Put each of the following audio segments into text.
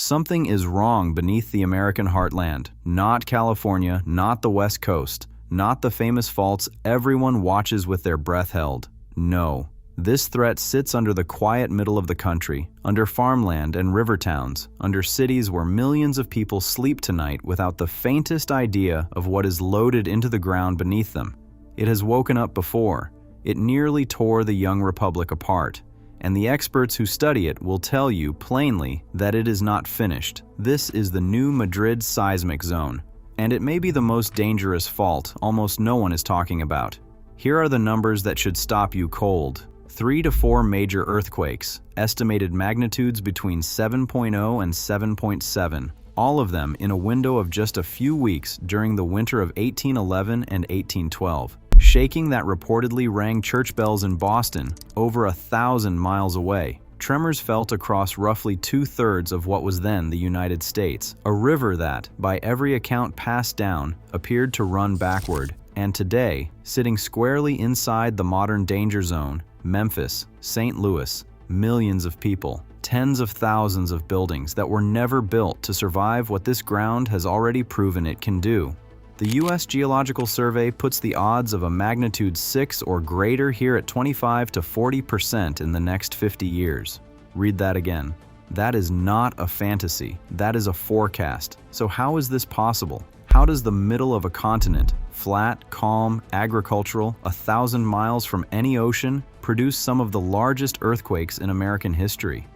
Something is wrong beneath the American heartland. Not California, not the West Coast, not the famous faults everyone watches with their breath held. No. This threat sits under the quiet middle of the country, under farmland and river towns, under cities where millions of people sleep tonight without the faintest idea of what is loaded into the ground beneath them. It has woken up before. It nearly tore the young republic apart. And the experts who study it will tell you plainly that it is not finished. This is the new Madrid Seismic Zone. And it may be the most dangerous fault almost no one is talking about. Here are the numbers that should stop you cold. 3 to 4 major earthquakes, estimated magnitudes between 7.0 and 7.7, all of them in a window of just a few weeks during the winter of 1811 and 1812, shaking that reportedly rang church bells in Boston over 1,000 miles away. Tremors felt across roughly 2/3 of what was then the United States, a river that, by every account passed down, appeared to run backward, and today, sitting squarely inside the modern danger zone, Memphis, St. Louis, millions of people, tens of thousands of buildings that were never built to survive what this ground has already proven it can do. The U.S. Geological Survey puts the odds of a magnitude 6 or greater here at 25 to 40% in the next 50 years. Read that again. That is not a fantasy. That is a forecast. So how is this possible? How does the middle of a continent, flat, calm, agricultural, 1,000 miles from any ocean, produce some of the largest earthquakes in American history?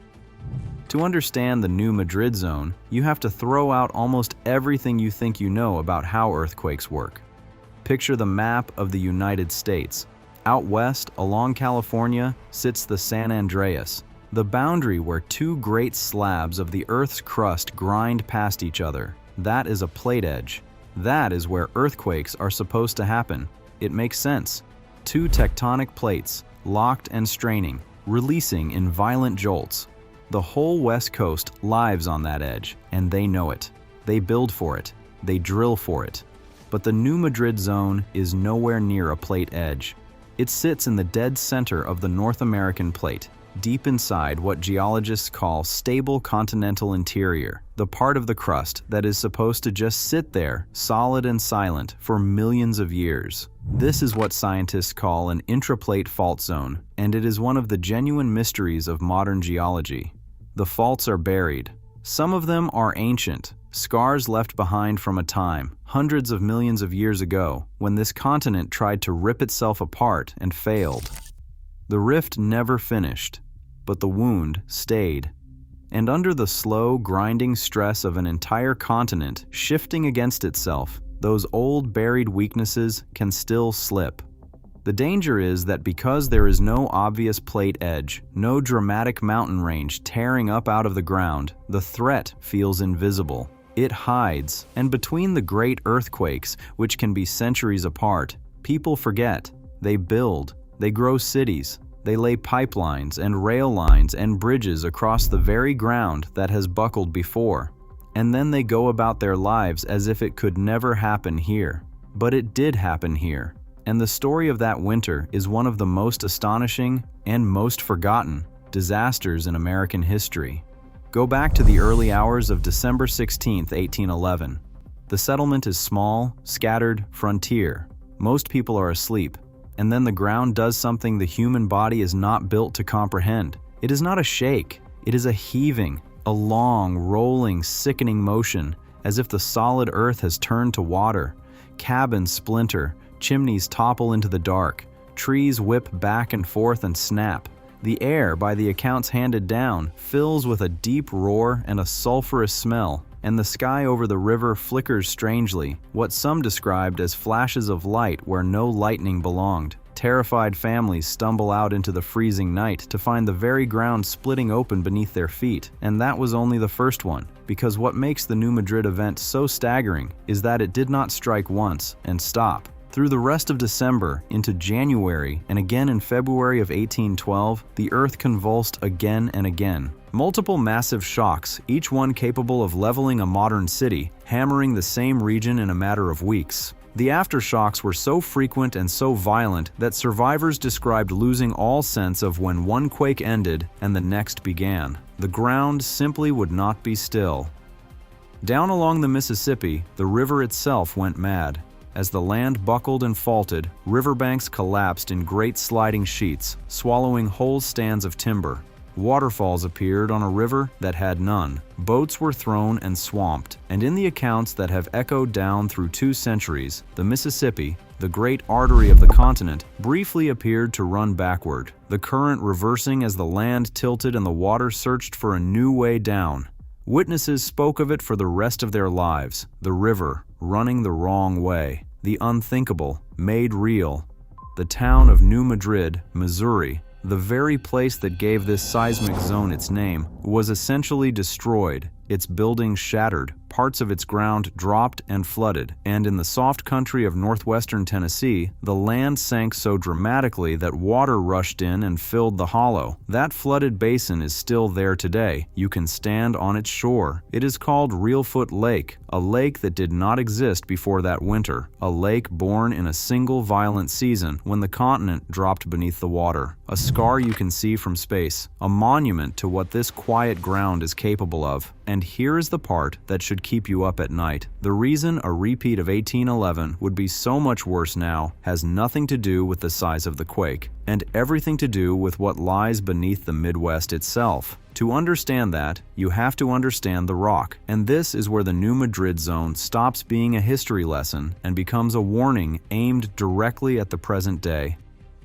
To understand the new Madrid zone, you have to throw out almost everything you think you know about how earthquakes work. Picture the map of the United States. Out west, along California, sits the San Andreas, the boundary where two great slabs of the Earth's crust grind past each other. That is a plate edge. That is where earthquakes are supposed to happen. It makes sense. Two tectonic plates, locked and straining, releasing in violent jolts. The whole West Coast lives on that edge, and they know it. They build for it. They drill for it. But the new Madrid zone is nowhere near a plate edge. It sits in the dead center of the North American plate, deep inside what geologists call stable continental interior, the part of the crust that is supposed to just sit there, solid and silent, for millions of years. This is what scientists call an intraplate fault zone, and it is one of the genuine mysteries of modern geology. The faults are buried. Some of them are ancient, scars left behind from a time, hundreds of millions of years ago, when this continent tried to rip itself apart and failed. The rift never finished, but the wound stayed. And under the slow, grinding stress of an entire continent shifting against itself, those old buried weaknesses can still slip. The danger is that because there is no obvious plate edge, no dramatic mountain range tearing up out of the ground, the threat feels invisible. It hides, and between the great earthquakes, which can be centuries apart, people forget. They build. They grow cities. They lay pipelines and rail lines and bridges across the very ground that has buckled before. And then they go about their lives as if it could never happen here. But it did happen here. And the story of that winter is one of the most astonishing and most forgotten disasters in American history. Go back to the early hours of December 16, 1811. The settlement is small, scattered, frontier. Most people are asleep. And then the ground does something the human body is not built to comprehend. It is not a shake. It is a heaving, a long, rolling, sickening motion, as if the solid earth has turned to water. Cabins splinter, chimneys topple into the dark, trees whip back and forth and snap. The air, by the accounts handed down, fills with a deep roar and a sulphurous smell, and the sky over the river flickers strangely, what some described as flashes of light where no lightning belonged. Terrified families stumble out into the freezing night to find the very ground splitting open beneath their feet. And that was only the first one, because what makes the New Madrid event so staggering is that it did not strike once and stop. Through the rest of December into January and again in February of 1812, the earth convulsed again and again. Multiple massive shocks, each one capable of leveling a modern city, hammering the same region in a matter of weeks. The aftershocks were so frequent and so violent that survivors described losing all sense of when one quake ended and the next began. The ground simply would not be still. Down along the Mississippi, the river itself went mad. As the land buckled and faulted, riverbanks collapsed in great sliding sheets, swallowing whole stands of timber. Waterfalls appeared on a river that had none. Boats were thrown and swamped, and in the accounts that have echoed down through 2 centuries, the Mississippi, the great artery of the continent, briefly appeared to run backward, the current reversing as the land tilted and the water searched for a new way down. Witnesses spoke of it for the rest of their lives, the river running the wrong way, the unthinkable made real. The town of New Madrid, Missouri, the very place that gave this seismic zone its name, was essentially destroyed, its buildings shattered, parts of its ground dropped and flooded, and in the soft country of northwestern Tennessee, the land sank so dramatically that water rushed in and filled the hollow. That flooded basin is still there today. You can stand on its shore. It is called Reelfoot Lake, a lake that did not exist before that winter, a lake born in a single violent season when the continent dropped beneath the water. A scar you can see from space, a monument to what this quiet ground is capable of. And here is the part that should keep you up at night. The reason a repeat of 1811 would be so much worse now has nothing to do with the size of the quake, and everything to do with what lies beneath the Midwest itself. To understand that, you have to understand the rock, and this is where the New Madrid Zone stops being a history lesson and becomes a warning aimed directly at the present day.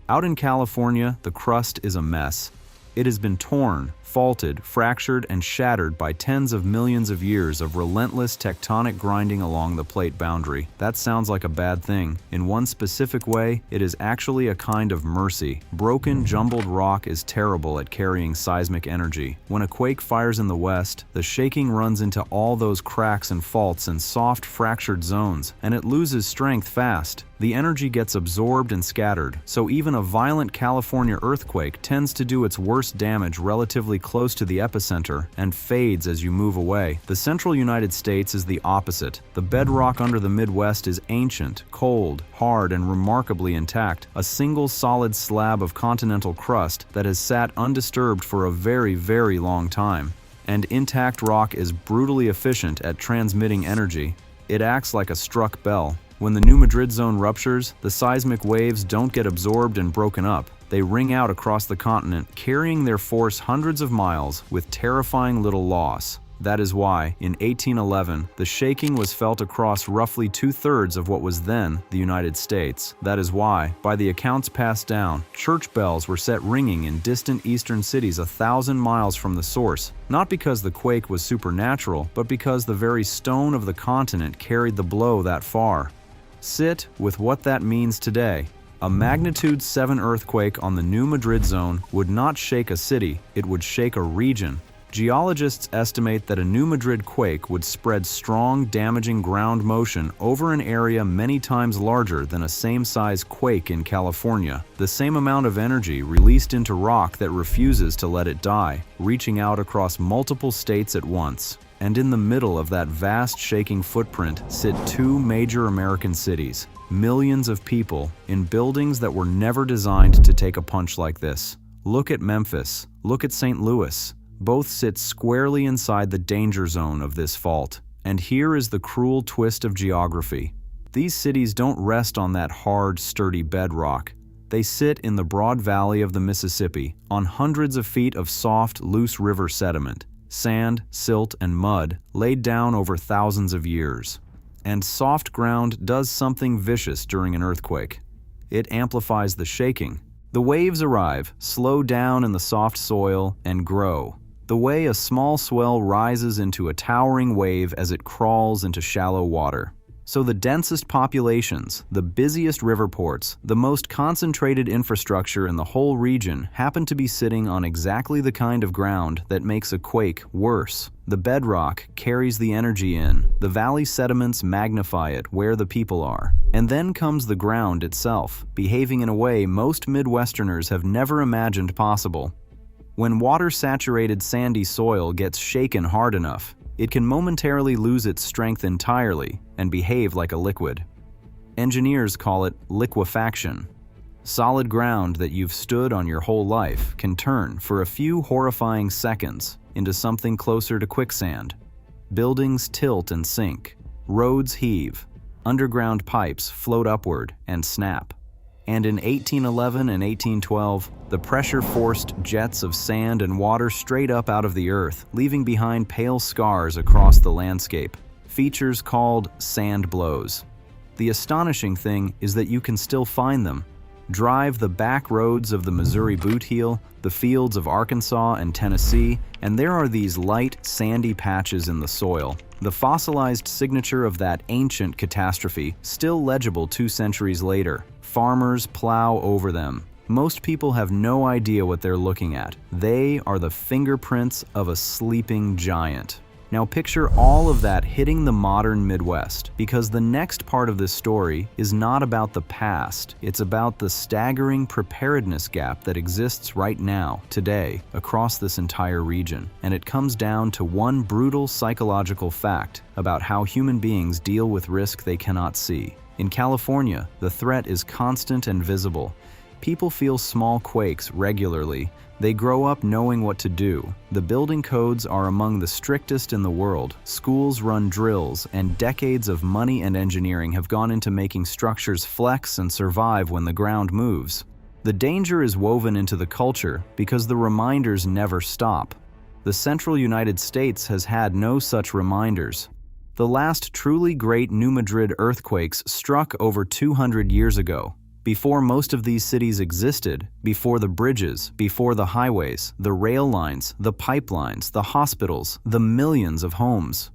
Out in California, the crust is a mess. It has been torn, faulted, fractured, and shattered by tens of millions of years of relentless tectonic grinding along the plate boundary. That sounds like a bad thing. In one specific way, it is actually a kind of mercy. Broken, jumbled rock is terrible at carrying seismic energy. When a quake fires in the west, the shaking runs into all those cracks and faults and soft, fractured zones, and it loses strength fast. The energy gets absorbed and scattered, so even a violent California earthquake tends to do its worst damage relatively close to the epicenter and fades as you move away. The central United States is the opposite. The bedrock under the Midwest is ancient, cold, hard, and remarkably intact, a single solid slab of continental crust that has sat undisturbed for a very, very long time. And intact rock is brutally efficient at transmitting energy. It acts like a struck bell. When the New Madrid Zone ruptures, the seismic waves don't get absorbed and broken up. They ring out across the continent, carrying their force hundreds of miles with terrifying little loss. That is why, in 1811, the shaking was felt across roughly 2/3 of what was then the United States. That is why, by the accounts passed down, church bells were set ringing in distant eastern cities 1,000 miles from the source, not because the quake was supernatural, but because the very stone of the continent carried the blow that far. Sit with what that means today. A magnitude 7 earthquake on the New Madrid Zone would not shake a city, it would shake a region. Geologists estimate that a New Madrid quake would spread strong, damaging ground motion over an area many times larger than a same-size quake in California. The same amount of energy released into rock that refuses to let it die, reaching out across multiple states at once. And in the middle of that vast shaking footprint sit 2 major American cities, millions of people, in buildings that were never designed to take a punch like this. Look at Memphis, look at St. Louis. Both sit squarely inside the danger zone of this fault. And here is the cruel twist of geography. These cities don't rest on that hard, sturdy bedrock. They sit in the broad valley of the Mississippi, on hundreds of feet of soft, loose river sediment. Sand, silt, and mud laid down over thousands of years. And soft ground does something vicious during an earthquake. It amplifies the shaking. The waves arrive, slow down in the soft soil, and grow. The way a small swell rises into a towering wave as it crawls into shallow water. So the densest populations, the busiest river ports, the most concentrated infrastructure in the whole region happen to be sitting on exactly the kind of ground that makes a quake worse. The bedrock carries the energy in, the valley sediments magnify it where the people are. And then comes the ground itself, behaving in a way most Midwesterners have never imagined possible. When water-saturated sandy soil gets shaken hard enough, it can momentarily lose its strength entirely and behave like a liquid. Engineers call it liquefaction. Solid ground that you've stood on your whole life can turn for a few horrifying seconds into something closer to quicksand. Buildings tilt and sink, roads heave, underground pipes float upward and snap. And in 1811 and 1812, the pressure forced jets of sand and water straight up out of the earth, leaving behind pale scars across the landscape, features called sand blows. The astonishing thing is that you can still find them. Drive the back roads of the Missouri Boot Heel, the fields of Arkansas and Tennessee, and there are these light, sandy patches in the soil, the fossilized signature of that ancient catastrophe, still legible 2 centuries later. Farmers plow over them. Most people have no idea what they're looking at. They are the fingerprints of a sleeping giant. Now picture all of that hitting the modern Midwest, because the next part of this story is not about the past. It's about the staggering preparedness gap that exists right now, today, across this entire region. And it comes down to one brutal psychological fact about how human beings deal with risk they cannot see. In California, the threat is constant and visible. People feel small quakes regularly. They grow up knowing what to do. The building codes are among the strictest in the world. Schools run drills, and decades of money and engineering have gone into making structures flex and survive when the ground moves. The danger is woven into the culture because the reminders never stop. The central United States has had no such reminders. The last truly great New Madrid earthquakes struck over 200 years ago. Before most of these cities existed, before the bridges, before the highways, the rail lines, the pipelines, the hospitals, the millions of homes.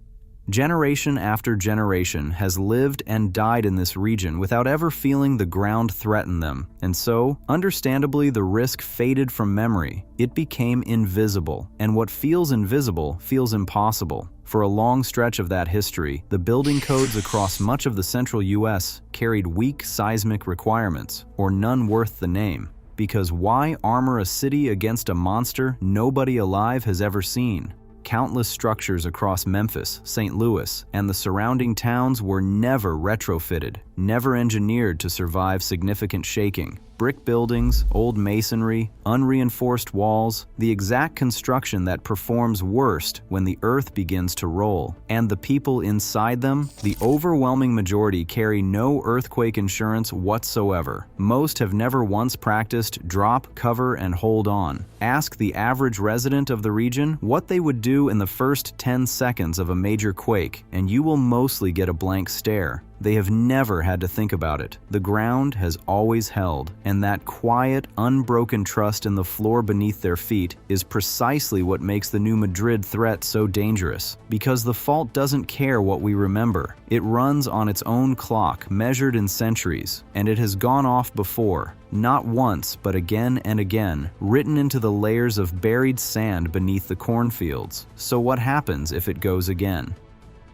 Generation after generation has lived and died in this region without ever feeling the ground threaten them, and so, understandably, the risk faded from memory. It became invisible, and what feels invisible feels impossible. For a long stretch of that history, the building codes across much of the central U.S. carried weak seismic requirements, or none worth the name. Because why armor a city against a monster nobody alive has ever seen? Countless structures across Memphis, St. Louis, and the surrounding towns were never retrofitted, never engineered to survive significant shaking. Brick buildings, old masonry, unreinforced walls, the exact construction that performs worst when the earth begins to roll. And the people inside them, the overwhelming majority carry no earthquake insurance whatsoever. Most have never once practiced drop, cover, and hold on. Ask the average resident of the region what they would do in the first 10 seconds of a major quake, and you will mostly get a blank stare. They have never had to think about it. The ground has always held, and that quiet, unbroken trust in the floor beneath their feet is precisely what makes the New Madrid threat so dangerous. Because the fault doesn't care what we remember. It runs on its own clock, measured in centuries, and it has gone off before. Not once, but again and again, written into the layers of buried sand beneath the cornfields. So what happens if it goes again?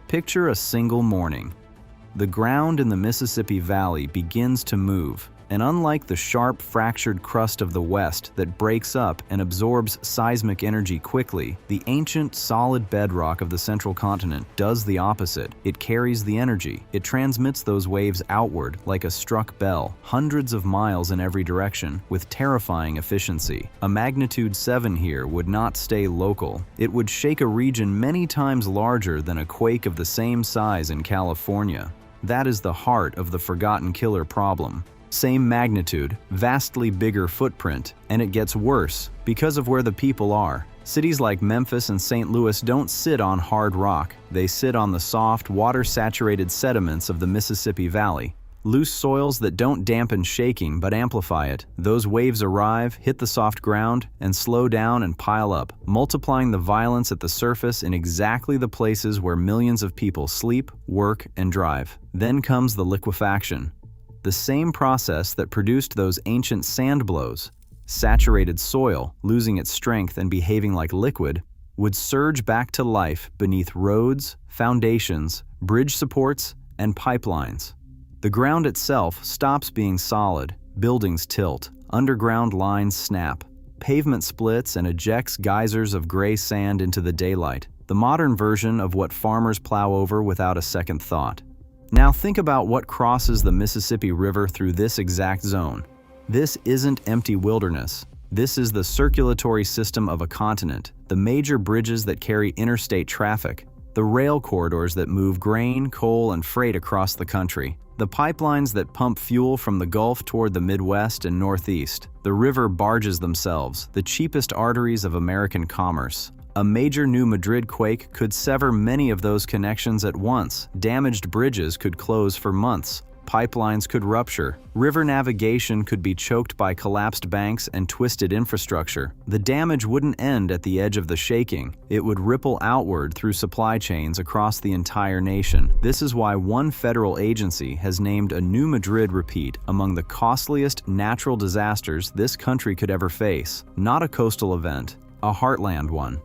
Picture a single morning. The ground in the Mississippi Valley begins to move, and unlike the sharp, fractured crust of the West that breaks up and absorbs seismic energy quickly, the ancient, solid bedrock of the central continent does the opposite. It carries the energy. It transmits those waves outward like a struck bell, hundreds of miles in every direction, with terrifying efficiency. A magnitude 7 here would not stay local. It would shake a region many times larger than a quake of the same size in California. That is the heart of the forgotten killer problem. Same magnitude, vastly bigger footprint, and it gets worse because of where the people are. Cities like Memphis and St. Louis don't sit on hard rock. They sit on the soft, water-saturated sediments of the Mississippi Valley. Loose soils that don't dampen shaking but amplify it. Those waves arrive, hit the soft ground, and slow down and pile up, multiplying the violence at the surface in exactly the places where millions of people sleep, work, and drive. Then comes the liquefaction. The same process that produced those ancient sand blows, saturated soil, losing its strength and behaving like liquid, would surge back to life beneath roads, foundations, bridge supports, and pipelines. The ground itself stops being solid, buildings tilt, underground lines snap, pavement splits and ejects geysers of gray sand into the daylight, the modern version of what farmers plow over without a second thought. Now think about what crosses the Mississippi River through this exact zone. This isn't empty wilderness. This is the circulatory system of a continent, the major bridges that carry interstate traffic, the rail corridors that move grain, coal, and freight across the country, the pipelines that pump fuel from the Gulf toward the Midwest and Northeast, the river barges themselves, the cheapest arteries of American commerce. A major new Madrid quake could sever many of those connections at once. Damaged bridges could close for months. Pipelines could rupture. River navigation could be choked by collapsed banks and twisted infrastructure. The damage wouldn't end at the edge of the shaking. It would ripple outward through supply chains across the entire nation. This is why one federal agency has named a new Madrid repeat among the costliest natural disasters this country could ever face. Not a coastal event, a heartland one.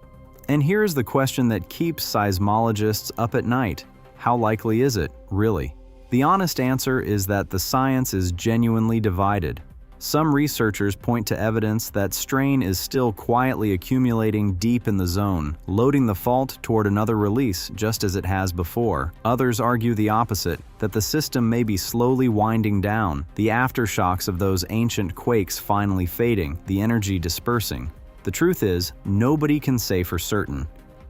And here's the question that keeps seismologists up at night. How likely is it, really? The honest answer is that the science is genuinely divided. Some researchers point to evidence that strain is still quietly accumulating deep in the zone, loading the fault toward another release just as it has before. Others argue the opposite, that the system may be slowly winding down, the aftershocks of those ancient quakes finally fading, the energy dispersing. The truth is, nobody can say for certain.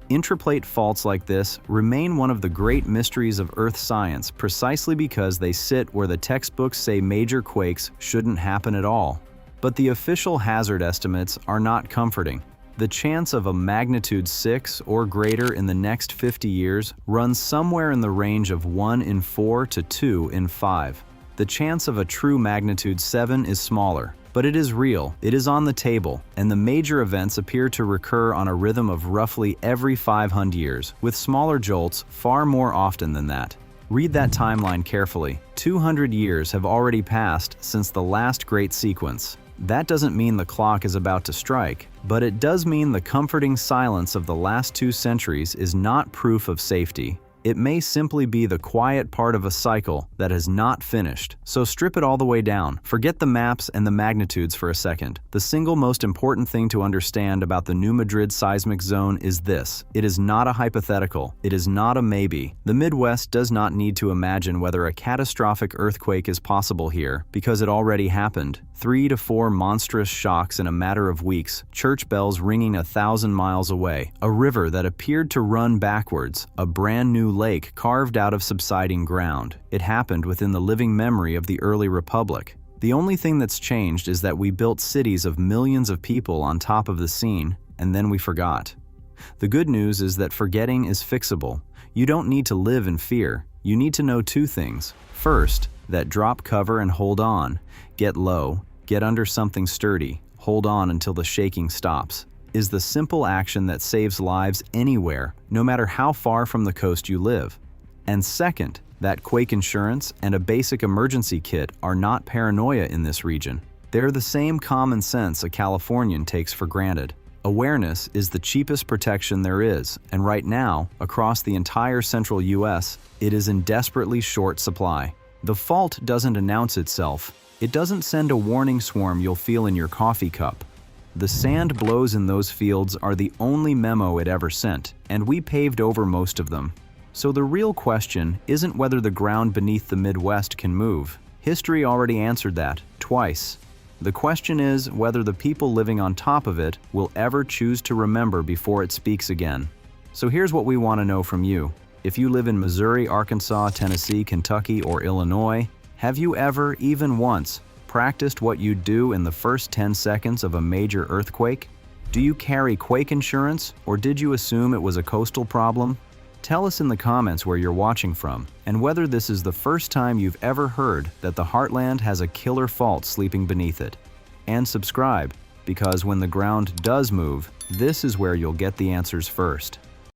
Intraplate faults like this remain one of the great mysteries of Earth science precisely because they sit where the textbooks say major quakes shouldn't happen at all. But the official hazard estimates are not comforting. The chance of a magnitude 6 or greater in the next 50 years runs somewhere in the range of 1 in 4 to 2 in 5. The chance of a true magnitude 7 is smaller. But it is real, it is on the table, and the major events appear to recur on a rhythm of roughly every 500 years, with smaller jolts far more often than that. Read that timeline carefully. 200 years have already passed since the last great sequence. That doesn't mean the clock is about to strike, but it does mean the comforting silence of the last 2 centuries is not proof of safety. It may simply be the quiet part of a cycle that has not finished. So strip it all the way down. Forget the maps and the magnitudes for a second. The single most important thing to understand about the new Madrid Seismic Zone is this. It is not a hypothetical. It is not a maybe. The Midwest does not need to imagine whether a catastrophic earthquake is possible here, because it already happened. 3 to 4 monstrous shocks in a matter of weeks, church bells ringing 1,000 miles away, a river that appeared to run backwards, a brand new lake carved out of subsiding ground. It happened within the living memory of the early republic. The only thing that's changed is that we built cities of millions of people on top of the scene, and then we forgot. The good news is that forgetting is fixable. You don't need to live in fear. You need to know 2 things. First, that drop cover and hold on. Get low, get under something sturdy, hold on until the shaking stops, is the simple action that saves lives anywhere, no matter how far from the coast you live. And second, that quake insurance and a basic emergency kit are not paranoia in this region. They're the same common sense a Californian takes for granted. Awareness is the cheapest protection there is, and right now, across the entire central US, it is in desperately short supply. The fault doesn't announce itself. It doesn't send a warning swarm you'll feel in your coffee cup. The sand blows in those fields are the only memo it ever sent, and we paved over most of them. So the real question isn't whether the ground beneath the Midwest can move. History already answered that, twice. The question is whether the people living on top of it will ever choose to remember before it speaks again. So here's what we want to know from you. If you live in Missouri, Arkansas, Tennessee, Kentucky, or Illinois, have you ever, even once, practiced what you'd do in the first 10 seconds of a major earthquake? Do you carry quake insurance, or did you assume it was a coastal problem? Tell us in the comments where you're watching from, and whether this is the first time you've ever heard that the heartland has a killer fault sleeping beneath it. And subscribe, because when the ground does move, this is where you'll get the answers first.